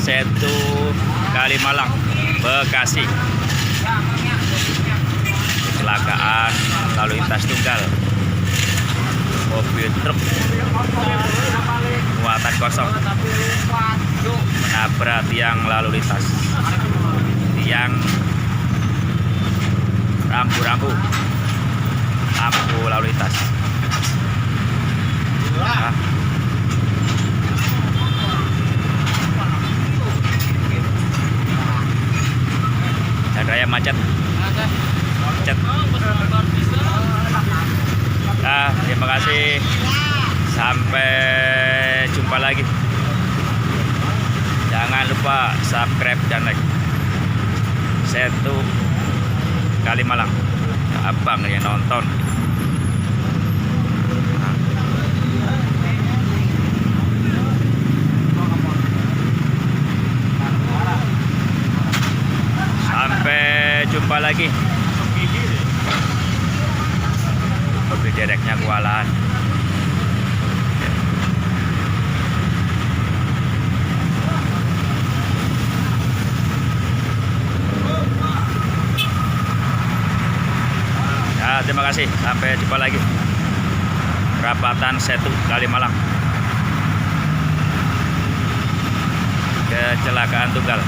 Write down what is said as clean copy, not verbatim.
Setu Kalimalang, Bekasi. Kecelakaan lalu lintas tunggal, mobil truk muatan kosong menabrak tiang lalu lintas, tiang rambu-rambu lampu lalu lintas. Jalan raya macet. Nah, terima kasih. Sampai jumpa lagi. Jangan lupa subscribe dan like. Setu Kalimalang, abang yang nonton. Sampai jumpa lagi. Mobil dereknya kewalahan. Ya, terima kasih. Sampai jumpa lagi. Perapatan Setu Kalimalang. Kecelakaan tunggal.